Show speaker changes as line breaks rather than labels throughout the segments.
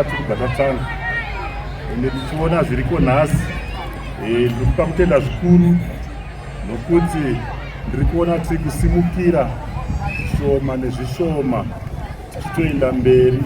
tiri tatanga ende tichiona zviriko nhasi ndiri kupa kutenda zvikuru nokuti ndiri kuona tiri kusimukira zvishoma nezvishoma tichitoenda mberi.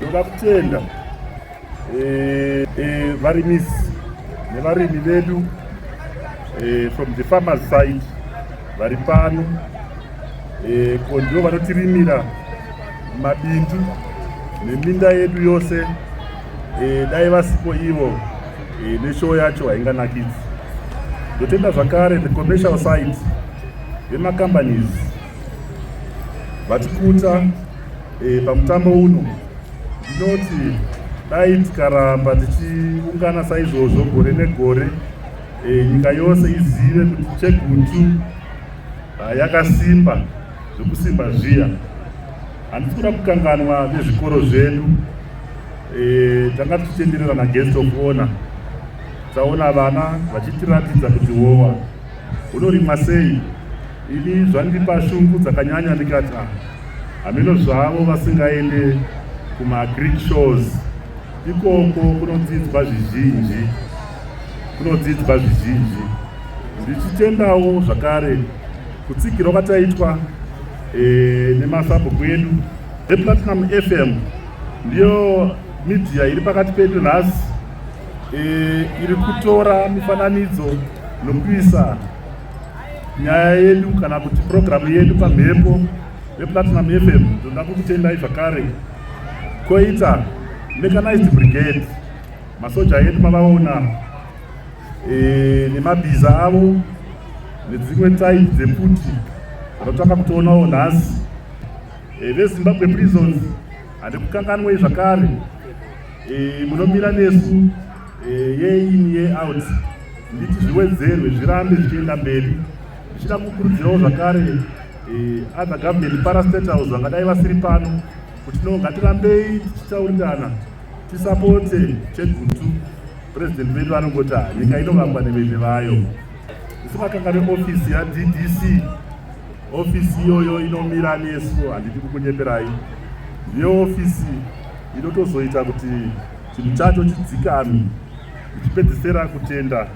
Ndoda kutenda varimisi nevarimi vedu from the farmers side vari pano ko ndivo vanotirimira mabindu neminda yedu yose. Dai vasipo ivo neshow yacho hainganakidzi. Ndotenda zvakare the commercial side vemacompanies vatikuta pamutambo uno. Ndinoti dai tikaramba tichiungana saizvozvo gore negore, nyika yose izive kuti Chegutu yakasimba zvokusimba zviya. Handisi kuda kukanganwa vezvikoro zvedu. Tanga tichitenderera naguest of honor, taona vana vachitiratidza kuti howa unorimwa sei. Ini zvandipa shungu dzakanyanya ndikati hameno zvavo vasingaende kuma-Greek shows. Ikoko kunodzidzwa zvizhinji, ndichitendawo zvakare kutsikirwa kwataitwa nemasabhuku edu. ePlatinum FM ndiyo media iri pakati pedu nhasi, iri kutora mifananidzo nokuisa nyaya yedu kana kuti programu yedu pamhepo vePlatinum FM. Ndoda kukutendai zvakare. Koita mechanized brigade, masoja edu mavaona nemabhiza avo nedzimwe type dzefuti vanotanga kutoonawo nhasi. VeZimbabwe prisons handikukanganwei zvakare, munomira nesu yein yeout. Nditi zviwedzerwe zvirambe zvichienda mberi. Ndichida kukurudzirawo zvakare other government parastatals vangadai vasiri pano kuti ngatirambei tichitaurirana tisapote Chegutu. President vedu anongoti nyika inovakwa neveve vayo. Ndisingakanganwe ofisi yaDDC, ofisi iyoyo inomira nesu, handidi kukunyeperai. Ndiyo ofisi inotozoita kuti chinhu chacho chidzikame. Tichipedzisira kutenda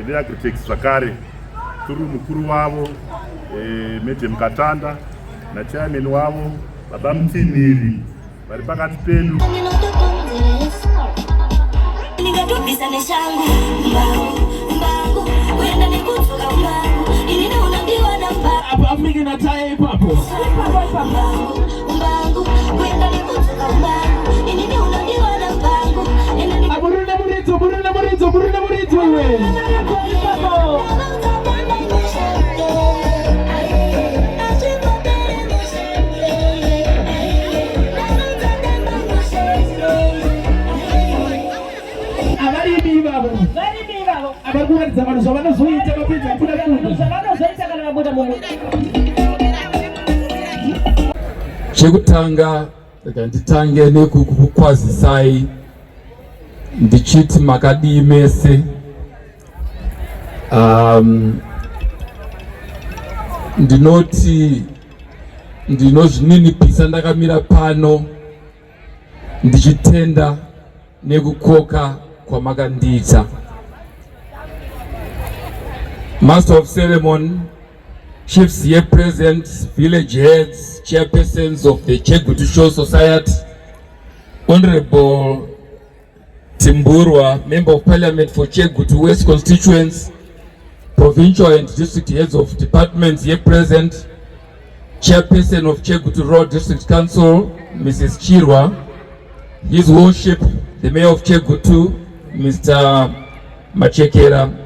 veAgritex zvakare, turi mukuru wavo Madam Katanda nachairman wavo Baba Mutinhiri vari pakati pedu.
Chekutanga nditange nekukukwazisai ndichiti makadii mese. Ndinoti ndinozvininipisa ndakamira pano ndichitenda nekukoka kwamakandiita. Master of Ceremony, chiefs here present, village heads, chairpersons of the Chegutu Show Society, Honorable Timburwa, Member of Parliament for Chegutu West Constituents, provincial and district heads of departments here present, Chairperson of Chegutu Road District Council, Mrs. Chirwa, His Worship, the Mayor of Chegutu, Mr. Machekera,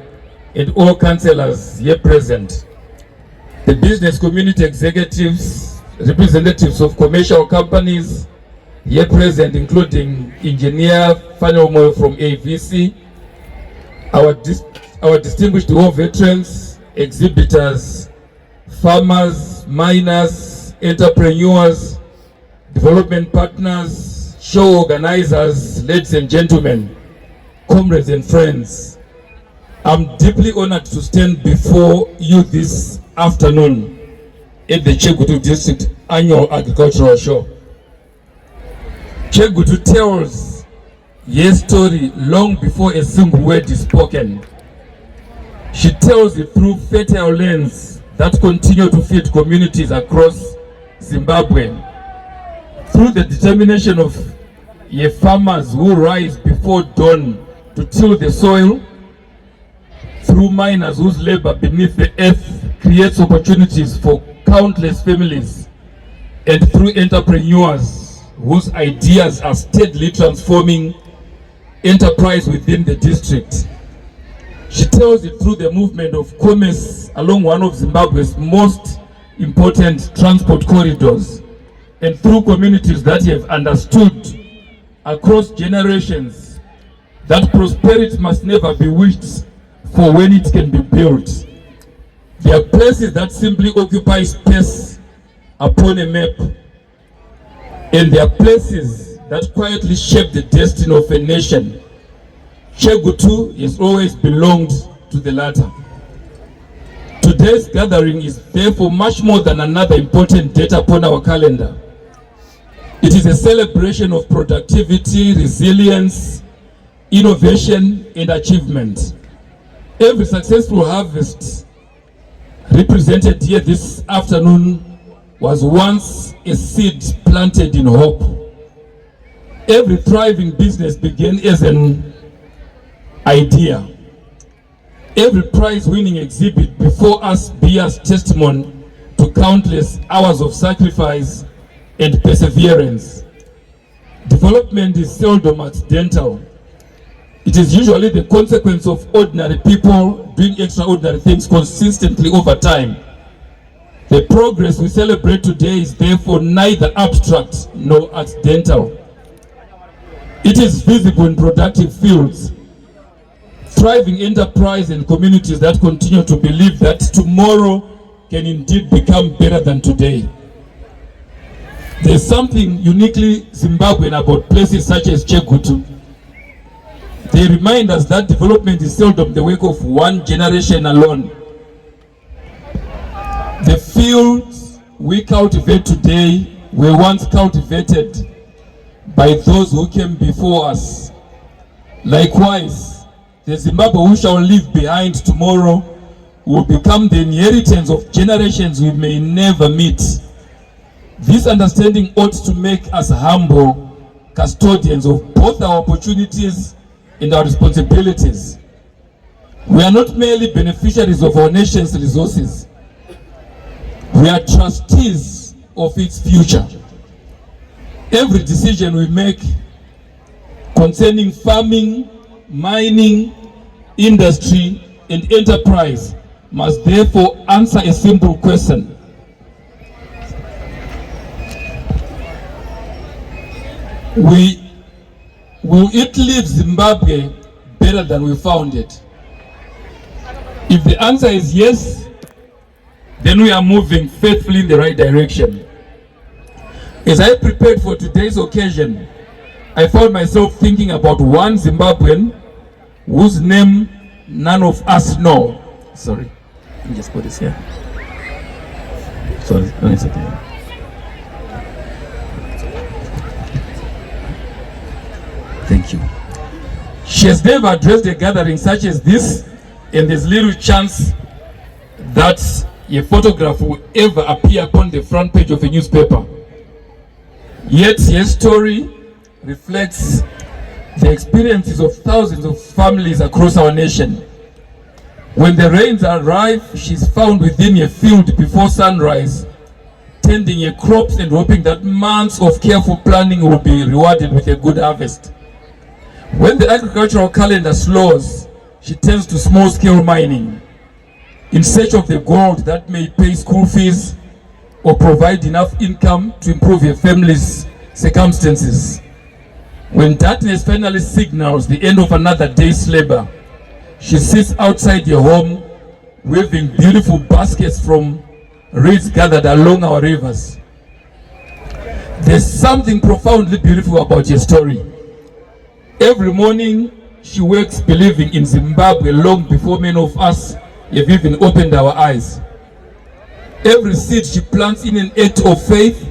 and all councillors here present. The business community executives, representatives of commercial companies here present, including Engineer Fanomo from AVC, our distinguished war veterans, exhibitors, farmers, miners, entrepreneurs, development partners, show organizers, ladies and gentlemen, comrades and friends. I'm deeply honored to stand before you this afternoon at the Chegutu District Annual Agricultural Show. Chegutu tells her story long before a single word is spoken. She tells it through fertile lands that continue to feed communities across Zimbabwe, through the determination of her farmers who rise before dawn to till the soil, through miners whose labor beneath the earth creates opportunities for countless families, and through entrepreneurs whose ideas are steadily transforming enterprise within the district. She tells it through the movement of commerce along one of Zimbabwe's most important transport corridors, and through communities that have understood across generations that prosperity must never be wished for when it can be built. There are places that simply occupy space upon a map, and there are places that quietly shape the destiny of a nation. Chegutu has always belonged to the latter. Today's gathering is therefore much more than another important date upon our calendar. It is a celebration of productivity, resilience, innovation, and achievement. Every successful harvest represented here this afternoon was once a seed planted in hope. Every thriving business began as an idea. Every prize-winning exhibit before us bears testimony to countless hours of sacrifice and perseverance. Development is seldom accidental. It is usually the consequence of ordinary people doing extraordinary things consistently over time. The progress we celebrate today is therefore neither abstract nor accidental. It is visible in productive fields, thriving enterprise, and communities that continue to believe that tomorrow can indeed become better than today. There's something uniquely Zimbabwean about places such as Chegutu. They remind us that development is seldom the work of one generation alone. The fields we cultivate today were once cultivated by those who came before us. Likewise, the Zimbabwe we shall leave behind tomorrow will become the inheritance of generations we may never meet. This understanding ought to make us humble custodians of both our opportunities and our responsibilities. We are not merely beneficiaries of our nation's resources. We are trustees of its future. Every decision we make concerning farming, mining, industry, and enterprise must therefore answer a simple question. Will it leave Zimbabwe better than we found it? If the answer is yes, then we are moving faithfully in the right direction. As I prepared for today's occasion, I found myself thinking about one Zimbabwean whose name none of us know. Sorry, let me just put this here. Sorry, no, it's okay. Thank you. She has never addressed a gathering such as this, and there's little chance that a photograph will ever appear upon the front page of a newspaper. Yet her story reflects the experiences of thousands of families across our nation. When the rains arrive, she's found within a field before sunrise, tending her crops and hoping that months of careful planning will be rewarded with a good harvest. When the agricultural calendar slows, she turns to small-scale mining in search of the gold that may pay school fees or provide enough income to improve her family's circumstances. When darkness finally signals the end of another day's labor, she sits outside her home, weaving beautiful baskets from reeds gathered along our rivers. There's something profoundly beautiful about her story. Every morning, she wakes believing in Zimbabwe long before many of us have even opened our eyes. Every seed she plants in an act of faith,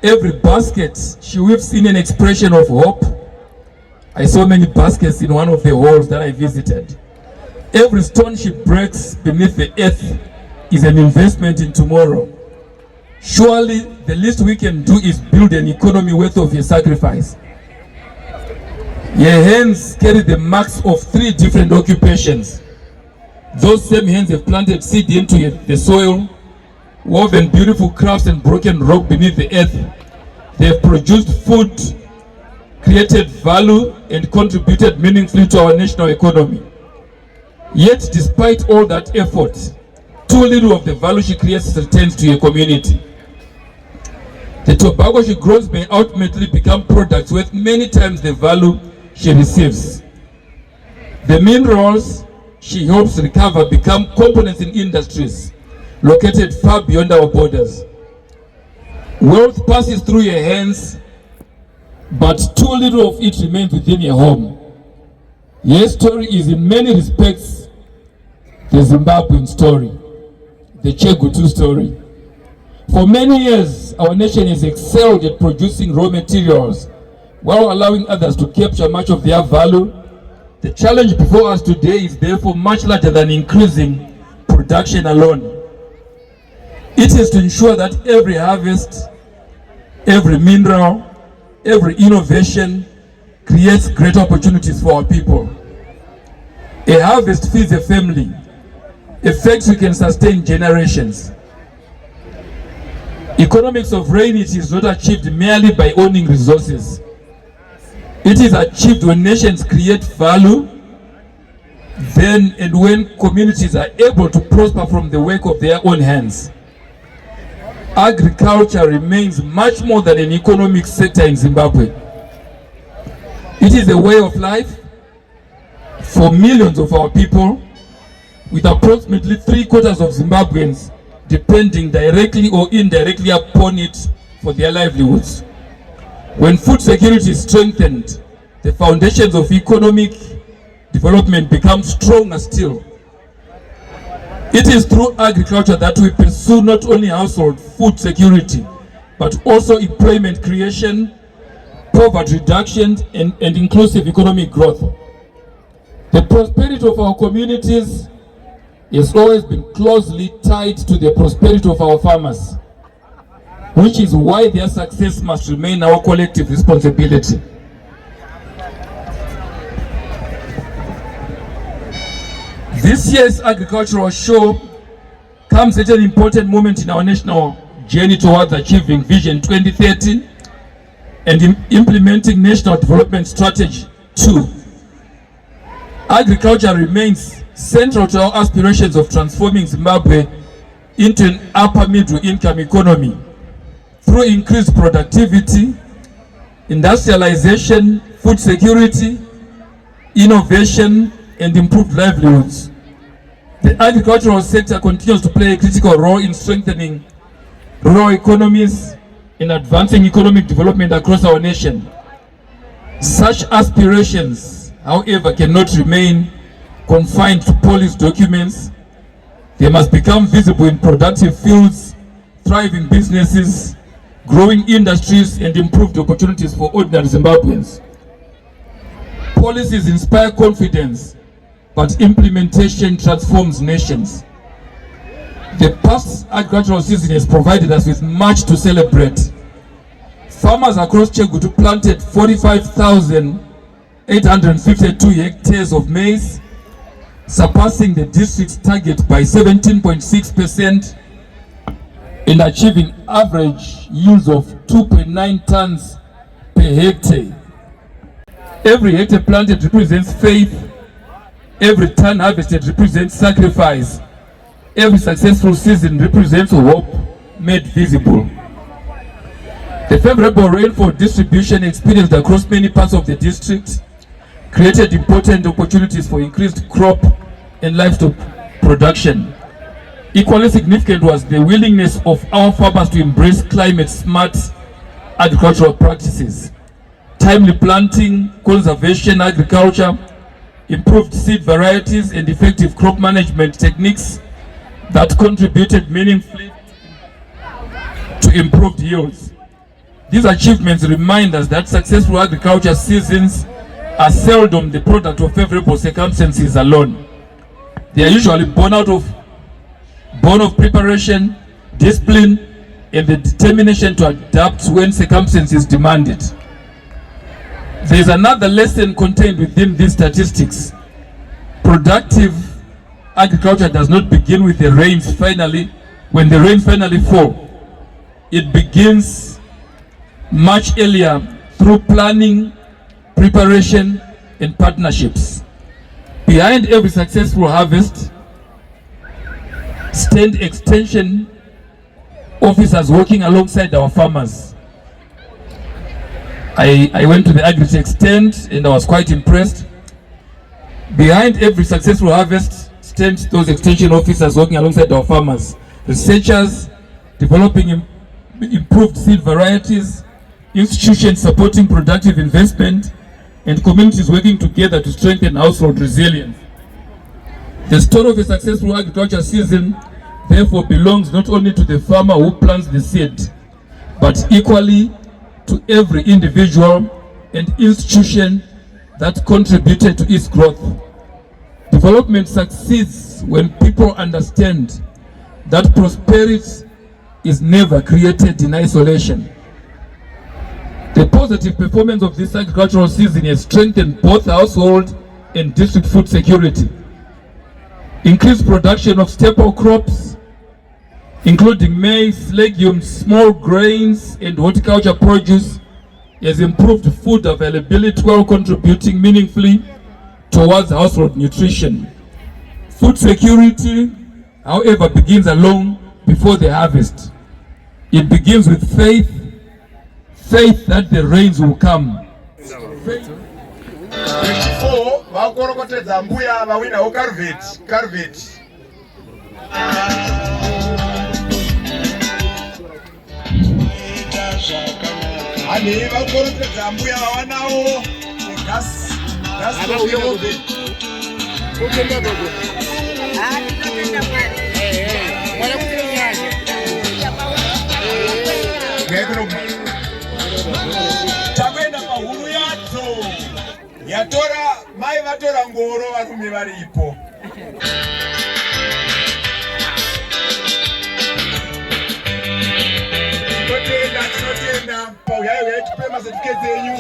Every basket she weaves in an expression of hope. I saw many baskets in one of the halls that I visited. Every stone she breaks beneath the earth is an investment in tomorrow. Surely the least we can do is build an economy worth of your sacrifice. Your hands carry the marks of 3 different occupations. Those same hands have planted seed into the soil, woven beautiful crafts and broken rock beneath the earth. They have produced food, created value, and contributed meaningfully to our national economy. Yet, despite all that effort, too little of the value she creates returns to your community. The tobacco she grows may ultimately become products worth many times the value she receives. The minerals she helps recover become components in industries located far beyond our borders. Wealth passes through your hands, but too little of it remains within your home. Your story is in many respects the Zimbabwean story, the Chegutu story. For many years, our nation has excelled at producing raw materials while allowing others to capture much of their value. The challenge before us today is therefore much larger than increasing production alone. It is to ensure that every harvest, every mineral, every innovation creates great opportunities for our people. A harvest feeds a family. A factory can sustain generations. Economics of reignity is not achieved merely by owning resources. It is achieved when nations create value, then and when communities are able to prosper from the work of their own hands. Agriculture remains much more than an economic sector in Zimbabwe. It is a way of life for millions of our people, with approximately 3/4 of Zimbabweans depending directly or indirectly upon it for their livelihoods. When food security is strengthened, the foundations of economic development become stronger still. It is through agriculture that we pursue not only household food security, but also employment creation, poverty reduction, and inclusive economic growth. The prosperity of our communities has always been closely tied to the prosperity of our farmers, which is why their success must remain our collective responsibility. This year's agricultural show comes at an important moment in our national journey towards achieving Vision 2030 and implementing National Development Strategy 2. Agriculture remains central to our aspirations of transforming Zimbabwe into an upper middle income economy through increased productivity, industrialization, food security, innovation, and improved livelihoods. The agricultural sector continues to play a critical role in strengthening rural economies and advancing economic development across our nation. Such aspirations, however, cannot remain confined to policy documents. They must become visible in productive fields, thriving businesses, growing industries, and improved opportunities for ordinary Zimbabweans. Policies inspire confidence, but implementation transforms nations. The past agricultural season has provided us with much to celebrate. Farmers across Chegutu planted 45,852 hectares of maize, surpassing the district's target by 17.6% and achieving average yields of 2.9 tons per hectare. Every hectare planted represents faith. Every ton harvested represents sacrifice. Every successful season represents hope made visible. The favorable rainfall distribution experienced across many parts of the district created important opportunities for increased crop and livestock production. Equally significant was the willingness of our farmers to embrace climate-smart agricultural practices. Timely planting, conservation agriculture, improved seed varieties, and effective crop management techniques that contributed meaningfully to improved yields. These achievements remind us that successful agriculture seasons are seldom the product of favorable circumstances alone. They are usually born of preparation, discipline, and the determination to adapt when circumstances demand it. There is another lesson contained within these statistics. Productive agriculture does not begin with the rains when the rains finally fall. It begins much earlier through planning, preparation, and partnerships. Behind every successful harvest stand extension officers working alongside our farmers. I went to the Agritech stand and I was quite impressed. Behind every successful harvest stand those extension officers working alongside our farmers. Researchers developing improved seed varieties, institutions supporting productive investment, and communities working together to strengthen household resilience. The story of a successful agriculture season therefore belongs not only to the farmer who plants the seed, but equally to every individual and institution that contributed to its growth. Development succeeds when people understand that prosperity is never created in isolation. The positive performance of this agricultural season has strengthened both household and district food security. Increased production of staple crops, including maize, legumes, small grains, and horticulture produce, has improved food availability while contributing meaningfully towards household nutrition. Food security, however, begins long before the harvest. It begins with faith that the rains will come.
24 vakorokotedza mbuya vawina Carvet. Ani vakorokotedza mbuya vawanawo gas takwenda pahuru yadzo yatora mai vatora ngoro varume varipo. Tinotenda pauyai uyai tipe mazertifiketi enyu.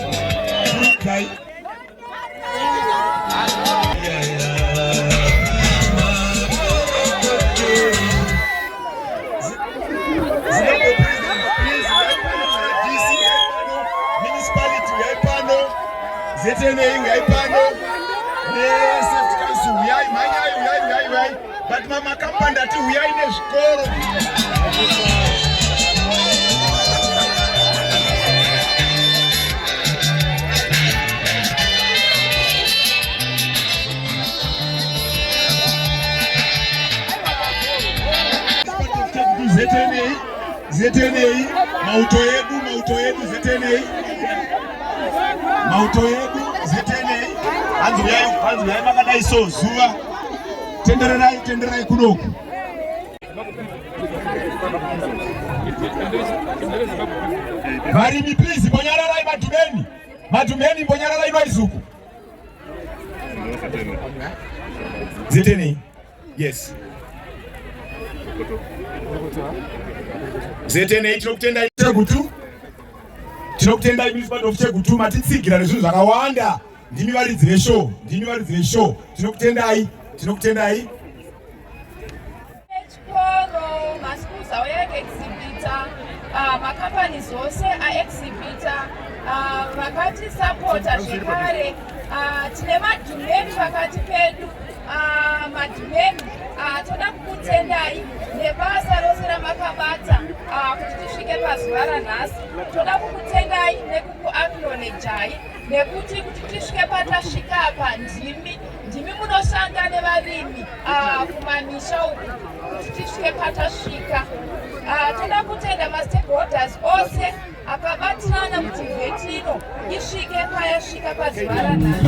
Zetenei uyai pano nesafety council uyai manyai but mama kampanda ati uyai nezvikoro. Zetenei mauto yedu zetenei mauto yedu zetenei hanzi uyai makadai so zuva tendererai kunoku. Varimi please mbonyararai madhumeni mbonyararai noizuku zetenei. Yes zetenei tinokutendai Chegutu, tinokutendai municipality of Chegutu matitsigira nezvinhu zvakawanda. Ndimi varidzire show tinokutendai.
Chikoro maschools auya kuexhibita, makampani zvose aexhibita, vakatisapota zvekare. Tine madhumeni pakati pedu. Madhumeni toda kukutendai nebasa rose ramakabata kuti tisvike pazuva ranhasi. Toda kukutendai nekukuacknowledgeai nekuti kuti tisvike patasvika apa ndimi munoshanda nevarimi kumamisha uku kuti tisvike patasvika. Toda kutenda mastakeholders ose akabatirana kuti vheti ino isvike payasvika pazuva ranhasi.